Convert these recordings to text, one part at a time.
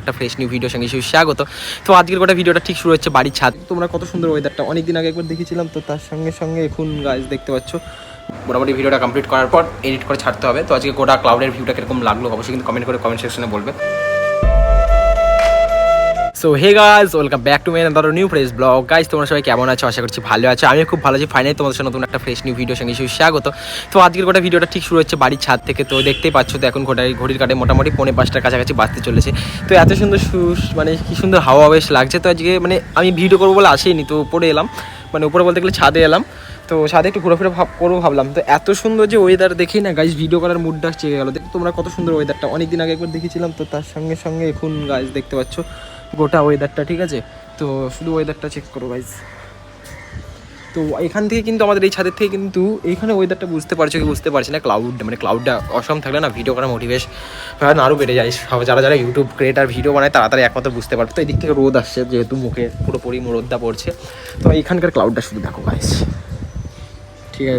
একটা fresh new video সঙ্গে স্বাগত। তো আজকের গোটা ভিডিওটা ঠিক শুরু হচ্ছে বাড়ির ছাদ। তোমরা কত সুন্দর ওয়েদারটা অনেকদিন আগে একবার দেখেছিলাম, তো তার সঙ্গে সঙ্গে এখন গাছ দেখতে পাচ্ছ। মোটামুটি ভিডিওটা কমপ্লিট করার পর এডিট করে ছাড়তে হবে। তো আজকে গোটা ক্লাউডের ভিউটা কিরকম লাগলো অবশ্যই কিন্তু কমেন্ট সেকশনে বলবে। So hey guys, welcome back to my another new fresh blog. Guys তোমরা সবাই কেমন আছো? আশা করছি ভালো আছো। আমিও খুব ভালো আছি। ফাইনালি তোমাদের সাথে নতুন একটা ফ্রেশ নিউ ভিডিও সঙ্গে স্বাগত। তো আজকের গোটা ভিডিওটা ঠিক শুরু হচ্ছে বাড়ির ছাদ থেকে। তো দেখতেই পাচ্ছ, তো এখন ঘড়ির কাটে মোটামুটি 5:45টার কাছাকাছি বাজতে চলেছে। তো এত সুন্দর মানে কি সুন্দর হাওয়া বেশ লাগছে। তো আজকে মানে আমি ভিডিও করবো বলে আসিনি, তো উপরে এলাম, মানে উপরে বলতে গেলে ছাদে এলাম। তো ছাদে একটু ঘোরাফেরা করবো ভাবলাম। তো এত সুন্দর যে ওয়েদার দেখেই না গাইস ভিডিও করার মুডটা চেয়ে গেলো। দেখো তোমরা কত সুন্দর ওয়েদারটা অনেকদিন আগে একবার দেখেছিলাম, তো তার সঙ্গে সঙ্গে এখন গাইস দেখতে পাচ্ছ গোটা ওয়েদারটা, ঠিক আছে? তো শুধু ওয়েদারটা চেক করো গাইস। তো এখান থেকে কিন্তু আমাদের এই ছাদের থেকে কিন্তু এইখানে ওয়েদারটা বুঝতে পারছো কি বুঝতে পারছি না, ক্লাউডটা অসম থাকলে না ভিডিও করার মোটিভেশ আরও বেড়ে যায়। যারা ইউটিউব ক্রিয়েটার ভিডিও বানায় তাড়াতাড়ি একমাত্র বুঝতে পারবে। তো এই দিক থেকে রোদ আসছে, যেহেতু মুখে পুরোপুরি রোদটা পড়ছে। তো এইখানকার ক্লাউডটা শুধু দেখো গাইস,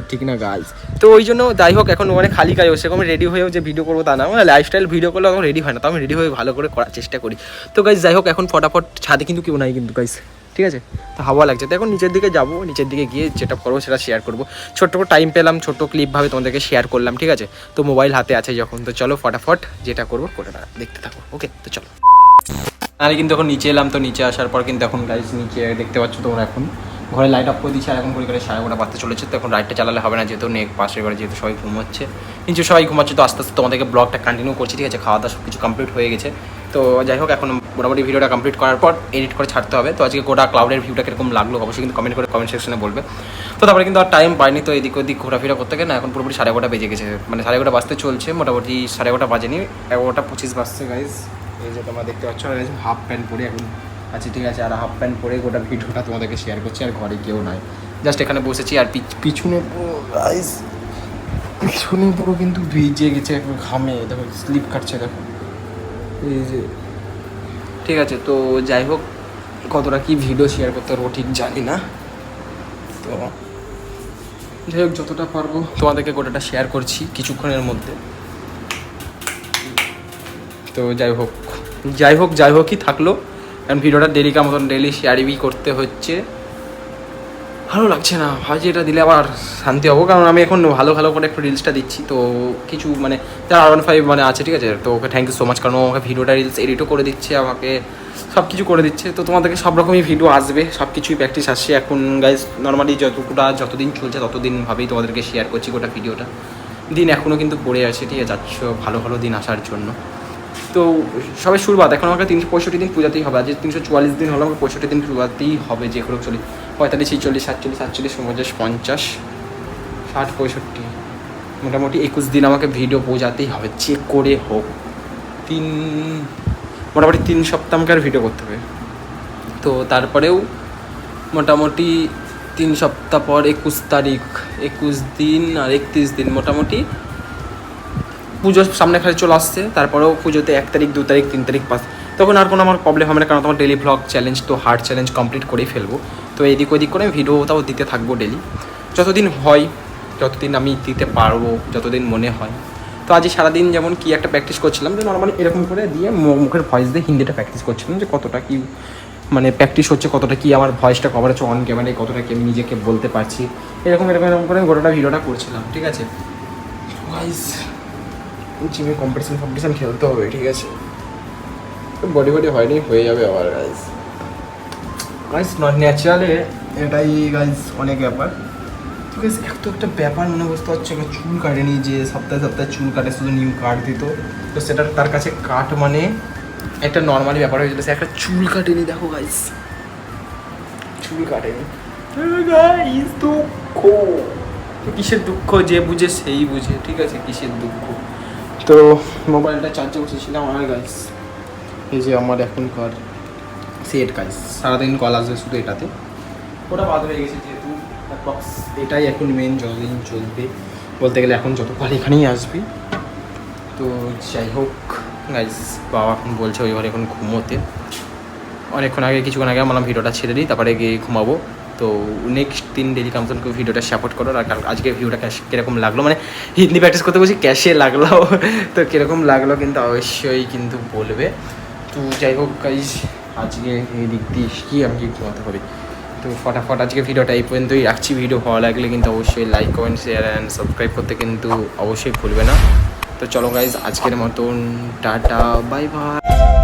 ঠিক না গাইস? তো ওই জন্য যাই হোক, এখন মানে খালি গায়ে সেরকম রেডি হয়েও যে ভিডিও করবো তা না, মানে লাইফস্টাইল ভিডিও করলে এখন রেডি হয় না, তো আমি রেডি হয়ে ভালো করে করার চেষ্টা করি। তো গাইস যাই হোক, এখন ফটাফট ছাদে কিন্তু কেউ নাই কিন্তু গাইস, ঠিক আছে? তো হাওয়া লাগছে, তো এখন নিচের দিকে যাবো, নিচের দিকে গিয়ে যেটা করবো সেটা শেয়ার করবো। ছোট্ট করে টাইম পেলাম, ছোট্ট ক্লিপভাবে তোমাদেরকে শেয়ার করলাম, ঠিক আছে? তো মোবাইল হাতে আছে যখন, তো চলো ফটাফট যেটা করবো করে দেখতে থাকো। ওকে, তো চলো। আমি কিন্তু এখন নিচে এলাম। তো নিচে আসার পর কিন্তু এখন গাইস নিচে দেখতে পাচ্ছ তোমরা, এখন ঘরে লাইট অফ করে দিচ্ছে। আর এখন করে 11:30 বাজতে চলেছে। তো এখন লাইটটা চালালে হবে না, যেহেতু পাশের ঘরে যেহেতু সবাই ঘুমোচ্ছে, নিচে সবাই ঘুমাচ্ছে। তো আস্তে আস্তে তোমাদেরকে ব্লগটা কন্টিনিউ করছি, ঠিক আছে? খাওয়া দাওয়া সব কিছু কমপ্লিট হয়ে গেছে। তো যাই হোক, এখন মোটামুটি ভিডিওটা কমপ্লিট করার পর এডিট করে ছাড়তে হবে। তো আজকে গোটা ক্লাউডের ভিউটা কিরকম লাগলো অবশ্যই কিন্তু কমেন্ট সেকশনে বলবে। তো তারপরে কিন্তু আর টাইম পাইনি, তো এদিক ওদিক ঘোরাফেরা করতে গেলে না এখন পুরোপুরি 11:30 বেজে গেছে, মানে 11:30 বাজতে চলছে, মোটামুটি 11:30 বাজেনি, 11:25 বাজছে গাইজ। এই যে তোমরা দেখতে পাচ্ছ হাফ প্যান্ট পরে এখন আচ্ছা, ঠিক আছে? আর হাফ প্যান্ট পরে গোটা ভিডিওটা তোমাদেরকে শেয়ার করছি। আর ঘরে কেউ নাই, জাস্ট এখানে বসেছি। আর পিছনে পুরো কিন্তু ভিজে গেছে এখন, ঘামে দেখো, স্লিপ কাটছে দেখো, এই যে, ঠিক আছে? তো যাই হোক, কতটা কি ভিডিও শেয়ার করতে পারবো ঠিক জানি না। তো যাই হোক, যতটা পারবো তোমাদেরকে গোটাটা শেয়ার করছি কিছুক্ষণের মধ্যে। তো যাই হোকই থাকলো, কারণ ভিডিওটা ডেলি শেয়ারই করতে হচ্ছে। ভালো লাগছে না, ভাবছি এটা দিলে আবার শান্তি হবো, কারণ আমি এখন ভালো করে একটু রিলসটা দিচ্ছি। তো কিছু মানে যারা R15 মানে আছে, ঠিক আছে? তো okay thank you so much, কারণ আমাকে ভিডিওটা রিলস এডিটও করে দিচ্ছে, আমাকে সব কিছু করে দিচ্ছে। তো তোমাদেরকে সব রকমই ভিডিও আসবে, সব কিছুই প্র্যাকটিস আসছে এখন গাইজ। নর্মালি যতদিন চলছে ততদিনভাবেই তোমাদেরকে শেয়ার করছি গোটা ভিডিওটা। দিন এখনও কিন্তু পড়ে আছে, ঠিক আছে? যাচ্ছ ভালো দিন আসার জন্য। তো সবাই শুরুবাত, এখন আমাকে 365 দিন পূজাতেই হবে। আজ 344 দিন হলো, আমাকে 65 দিন পূজাতেই হবে, যে কোনো 45, 46, 46, 47, 47, 49, 50, 60, 65, মোটামুটি 21 দিন আমাকে ভিডিও পৌঁছাতেই হবে, চেক করে হোক। মোটামুটি 3 সপ্তাহ আমাকে আর ভিডিও করতে হবে। তো তারপরেও মোটামুটি 3 সপ্তাহ পর 21 তারিখ, 21 দিন আর 31 দিন, মোটামুটি পুজোর সামনে খালি চলে আসছে। তারপরেও পুজোতে 1 তারিখ, 2 তারিখ, 3 তারিখ, 5, তখন আর কোনো আমার প্রবলেম হবে না, কারণ তোমার ডেলি ভ্লগ চ্যালেঞ্জ, তো হার্ড চ্যালেঞ্জ কমপ্লিট করেই ফেলবো। তো এদিক ওদিক করে আমি ভিডিওটাও দিতে থাকবো ডেলি, যতদিন হয়, যতদিন আমি দিতে পারবো, যতদিন মনে হয়। তো আজ সারাদিন যেমন কি একটা প্র্যাকটিস করছিলাম, যে নর্মালি এরকম করে দিয়ে মুখের ভয়েস দিয়ে হিন্দিটা প্র্যাকটিস করছিলাম, যে কতটা কি মানে প্র্যাকটিস হচ্ছে, কতটা কি আমার ভয়েসটা কভার হচ্ছে অন ক্যামেরায়, কতটা কি আমি নিজেকে বলতে পারছি, এরকম করে গোটাটা ভিডিওটা করছিলাম, ঠিক আছে? জিমে কম্পিটিশন খেলতে হবে, ঠিক আছে? বডি হয়নি, হয়ে যাবে আবার গাইস নট ন্যাচারালে, এটাই গাইস অনেক ব্যাপার। ঠিক আছে, একটা ব্যাপার মনে বুঝতে পারছো, চুল কাটেনি, যে সপ্তাহে চুল কাটে, শুধু নিউ কাট দিত। তো সেটা তার কাছে কাট মানে একটা নর্মালি ব্যাপার হয়ে যেত, সে একটা চুল কাটেনি। দেখো গাইস, চুল কাটেনি গাইস, দুঃখ। কিসের দুঃখ? যে বুঝে সেই বুঝে, ঠিক আছে? কিসের দুঃখ? তো মোবাইলটা চার্জে বসেছিলাম, আর গাইস এই যে আমার এখনকার সেট গাইস, সারাদিন কল আসবে শুধু এটাতে, ওটা বাদ হয়ে গেছে যেহেতু অ্যাপ্রক্স এটাই এখন মেন, যতদিন চলবে বলতে গেলে এখন যতবার এখানেই আসবে। তো যাই হোক গাইস, বাবা এখন বলছে ওই ঘরে এখন ঘুমোতে, কিছুক্ষণ আগে আমার ভিডিওটা ছেড়ে দিই, তারপরে গিয়ে ঘুমাবো। তো নেক্সট দিন ডেলি কামসনকে ভিডিওটা সাপোর্ট করো। আর আজকে ভিডিওটা কীরকম লাগলো, মানে হিন্দি প্র্যাকটিস করতে বলছি, ক্যাশে লাগলো, তো কীরকম লাগলো কিন্তু অবশ্যই কিন্তু বলবে। তো যাই হোক গাইজ, আজকে এই দিক দিয়ে কি আমাকে ঘুমাতে হবে। তো ফটাফট আজকে ভিডিওটা এই পর্যন্তই রাখছি। ভিডিও ভালো লাগলে কিন্তু অবশ্যই like comment share and subscribe করতে কিন্তু অবশ্যই ভুলবে না। তো চলো গাইজ, আজকের মতন টাটা, বাই বাই।